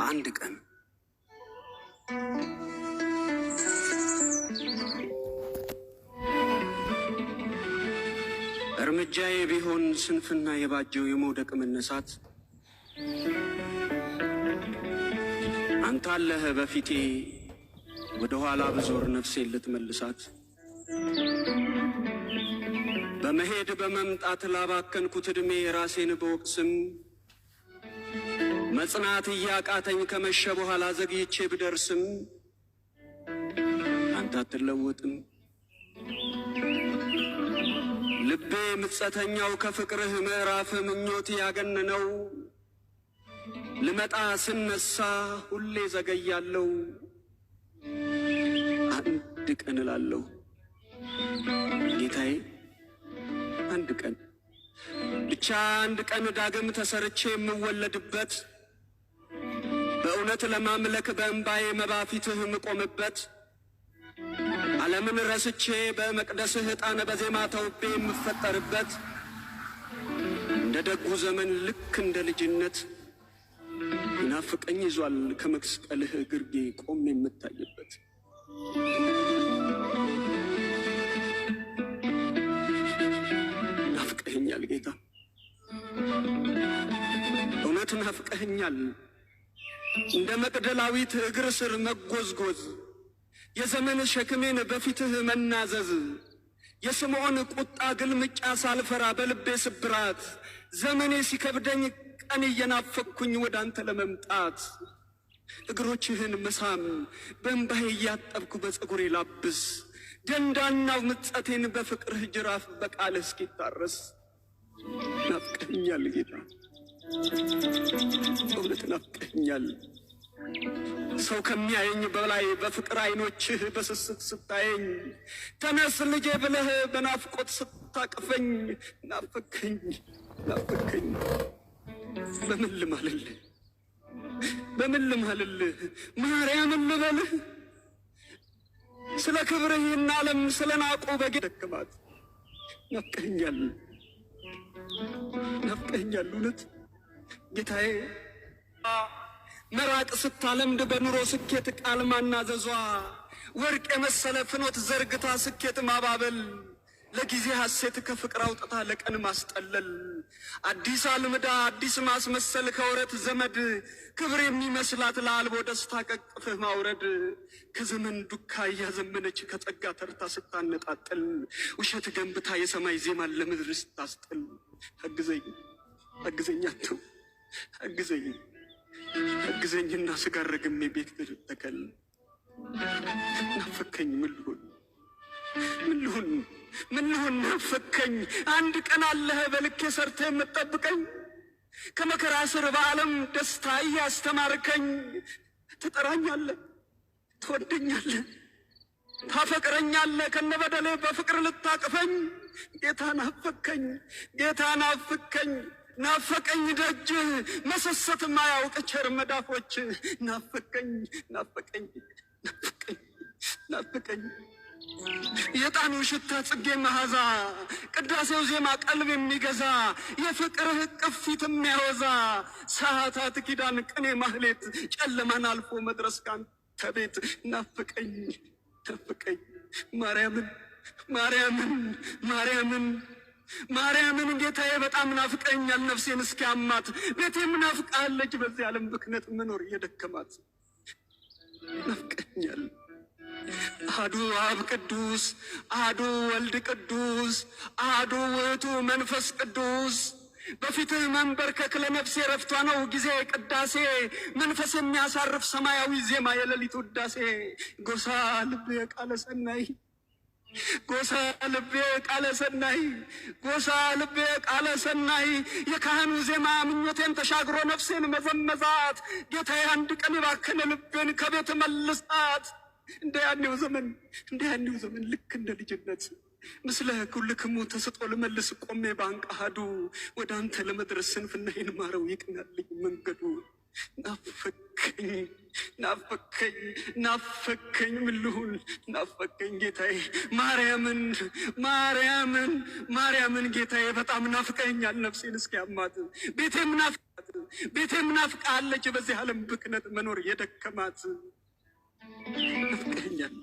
አንድ ቀን እርምጃዬ ቢሆን ስንፍና የባጀው የመውደቅ መነሳት አንተ አለህ በፊቴ ወደ ኋላ በዞር ነፍሴን ልትመልሳት በመሄድ በመምጣት ላባከንኩት ዕድሜ ራሴን በወቅስም መጽናት እያቃተኝ ከመሸ በኋላ ዘግይቼ ብደርስም አንተ አትለወጥም። ልቤ ምጸተኛው ከፍቅርህ ምዕራፍ ምኞት ያገነነው ልመጣ ስነሳ ሁሌ ዘገያለሁ። አንድ ቀን እላለሁ ጌታዬ፣ አንድ ቀን ብቻ አንድ ቀን ዳግም ተሰርቼ የምወለድበት በእውነት ለማምለክ በእንባዬ መባፊትህ ምቆምበት ዓለምን ረስቼ በመቅደስህ ዕጣን በዜማ ተውቤ የምፈጠርበት እንደ ደጉ ዘመን ልክ እንደ ልጅነት ይናፍቀኝ ይዟል ከመስቀልህ ግርጌ ቆሜ የምታይበት። ናፍቀኸኛል ጌታ፣ እውነት ናፍቀኸኛል። እንደ መቅደላዊት እግር ስር መጎዝጎዝ፣ የዘመን ሸክሜን በፊትህ መናዘዝ፣ የስምዖን ቁጣ ግልምጫ ሳልፈራ በልቤ ስብራት ዘመኔ ሲከብደኝ ቀን እየናፈቅኩኝ ወደ አንተ ለመምጣት እግሮችህን መሳም በእንባዬ እያጠብኩ በፀጉሬ ላብስ ደንዳናው ምጸቴን በፍቅርህ ጅራፍ በቃልህ እስኪታረስ። ናፍቀኸኛል ጌታ፣ እውነት ናፍቀኸኛል። ሰው ከሚያየኝ በላይ በፍቅር አይኖችህ በስስት ስታየኝ ተነስ ልጄ ብለህ በናፍቆት ስታቅፈኝ ናፈከኝ ናፈከኝ። በምን ልማልልህ በምን ልማልልህ? ማርያምን ልበልህ? ስለ ክብርህ ይህን ዓለም ስለ ናቁ በጌ ደክማት ናፍቀኸኛል ናፍቀኸኛል እውነት ጌታዬ። መራቅ ስታለምድ በኑሮ ስኬት ቃል ማናዘዟ ወርቅ የመሰለ ፍኖት ዘርግታ ስኬት ማባበል ለጊዜ ሐሴት ከፍቅር አውጥታ ለቀን ማስጠለል አዲስ አልምዳ አዲስ ማስመሰል ከወረት ዘመድ ክብር የሚመስላት ለአልቦ ደስታ ቀቅፍህ ማውረድ ከዘመን ዱካ እያዘመነች ከጸጋ ተርታ ስታነጣጥል ውሸት ገንብታ የሰማይ ዜማን ለምድር ስታስጥል አግዘኝ አግዘኝ አተው አግዘኝ አግዘኝና ስጋር ረግሜ ቤት ተከል። ናፈከኝ ምን ልሁን ምን ልሁን ምን ልሁን? ናፈከኝ አንድ ቀን አለህ በልኬ ሰርተህ የምትጠብቀኝ ከመከራ ስር በዓለም ደስታ እያስተማርከኝ ትጠራኛለህ፣ ትወደኛለህ፣ ታፈቅረኛለህ ከነበደሌ በፍቅር ልታቅፈኝ። ጌታ ናፈከኝ ጌታ ናፍከኝ ናፈቀኝ ደጅህ መሰሰት ማያውቅ ቸር መዳፎች ናፈቀኝ ናፈቀኝ ናፈቀኝ ናፈቀኝ። የጣኑ ሽታ ጽጌ መዓዛ ቅዳሴው ዜማ ቀልብ የሚገዛ የፍቅርህ ቅፊት የሚያወዛ ሰዓታት ኪዳን ቅኔ ማህሌት ጨለማን አልፎ መድረስ ካንተ ቤት ናፈቀኝ ናፈቀኝ። ማርያምን ማርያምን ማርያምን ማርያምን ጌታዬ በጣም ናፍቀኛል ነፍሴን እስኪያማት ቤቴም ናፍቃለች በዚህ ዓለም ብክነት መኖር እየደከማት ናፍቀኛል። አሐዱ አብ ቅዱስ አሐዱ ወልድ ቅዱስ አሐዱ ውእቱ መንፈስ ቅዱስ በፊትህ መንበርከክ ለነፍሴ ረፍቷ ነው ጊዜ ቅዳሴ መንፈስ የሚያሳርፍ ሰማያዊ ዜማ የሌሊት ውዳሴ ጎሳ ልቤ ቃለ ሰናይ ጎሳ ልቤ ቃለ ሰናይ ጎሳ ልቤ ቃለ ሰናይ የካህኑ ዜማ ምኞቴን ተሻግሮ ነፍሴን መዘመዛት ጌታዬ አንድ ቀን ባከነ ልቤን ከቤት መልሳት። እንደ ያኔው ዘመን ልክ እንደ ልጅነት ምስለ ኩልክሙ ተስጦ ልመልስ ቆሜ ባንቃሃዱ ወደ አንተ ለመድረስ ስንፍናዬን ማረው ይቅናልኝ መንገዱ። ናፈከኝ ናፈከኝ ናፈከኝ ምን ልሁን? ናፈከኝ ጌታዬ ማርያምን ማርያምን ማርያምን ጌታዬ በጣም ናፍቀኛል ነፍሴን እስኪያማት ቤቴም ናፍቃት ቤቴም ናፍቃለች በዚህ ዓለም ብክነት መኖር የደከማት ናፍቀኛል።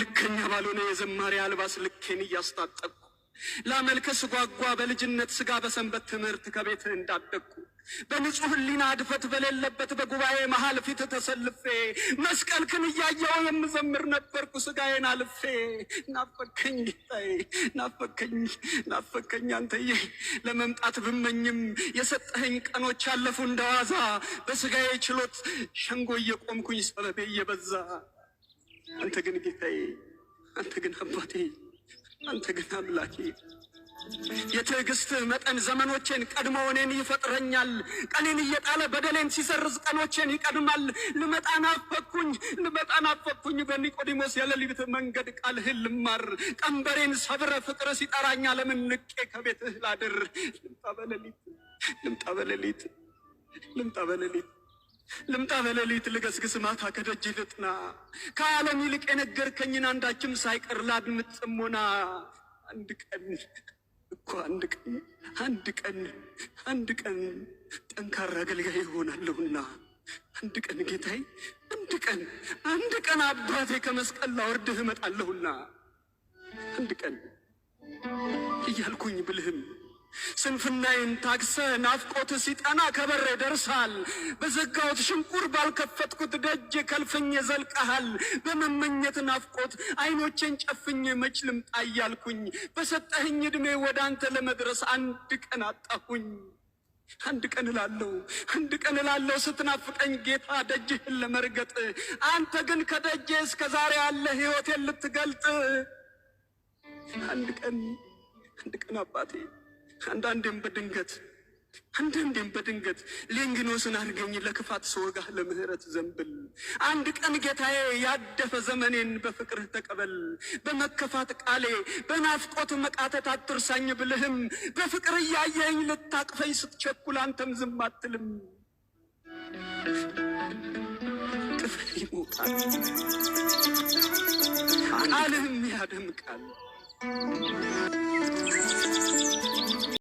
ልከኛ ባልሆነ የዘማሪ አልባስ ልኬን እያስታጠቅኩ ላመልክ ስጓጓ በልጅነት ስጋ በሰንበት ትምህርት ከቤት እንዳደግኩ በንጹህ ሕሊና እድፈት በሌለበት በጉባኤ መሃል ፊት ተሰልፌ መስቀልክን እያየው የምዘምር ነበርኩ ስጋዬን አልፌ። ናፈከኝ ጌታዬ ናፈከኝ አንተዬ። ለመምጣት ብመኝም የሰጠኸኝ ቀኖች ያለፉ እንደዋዛ በስጋዬ ችሎት ሸንጎ እየቆምኩኝ ሰበቤ እየበዛ። አንተ ግን ጌታዬ፣ አንተ ግን አባቴ፣ አንተ ግን አምላኬ። የትዕግስትህ መጠን ዘመኖቼን ቀድሞ እኔን ይፈጥረኛል። ቀኔን እየጣለ በደሌን ሲሰርዝ ቀኖቼን ይቀድማል። ልመጣ ናፈቅኩኝ በኒቆዲሞስ የሌሊት መንገድ ቃልህን ልማር። ቀንበሬን ሰብረ ፍቅር ሲጠራኝ ለምን ንቄ ከቤትህ ላድር። ልምጣ በሌሊት ልገስግስ ማታ ከደጅ ልጥና። ከዓለም ይልቅ የነገርከኝን አንዳችም ሳይቀር ላድምጥ ጽሞና። አንድ ቀን ጠንካራ አገልጋይ ይሆናለሁና። አንድ ቀን ጌታዬ፣ አንድ ቀን አባቴ ከመስቀል ላወርድህ እመጣለሁና። አንድ ቀን እያልኩኝ ብልህም ስንፍናዬን ታግሰ ናፍቆት ሲጠና ከበሬ ደርሳል። በዘጋሁት ሽንቁር ባልከፈትኩት ደጅ ከልፍኝ ዘልቀሃል። በመመኘት ናፍቆት አይኖቼን ጨፍኝ መች ልምጣ እያልኩኝ በሰጠህኝ ዕድሜ ወደ አንተ ለመድረስ አንድ ቀን አጣሁኝ። አንድ ቀን እላለሁ ስትናፍቀኝ ጌታ ደጅህን ለመርገጥ። አንተ ግን ከደጄ እስከ ዛሬ ያለ ሕይወቴን ልትገልጥ። አንድ ቀን አባቴ፣ አንዳንዴም በድንገት ሌንግኖስን አድርገኝ ለክፋት ስወጋህ ለምህረት ዘንብል። አንድ ቀን ጌታዬ ያደፈ ዘመኔን በፍቅርህ ተቀበል። በመከፋት ቃሌ በናፍቆት መቃተት አትርሳኝ ብልህም በፍቅር እያየኝ ልታቅፈኝ ስትቸኩል አንተም ዝም አትልም። ጥፍህ ይሞቃል፣ ቃልህም ያደምቃል።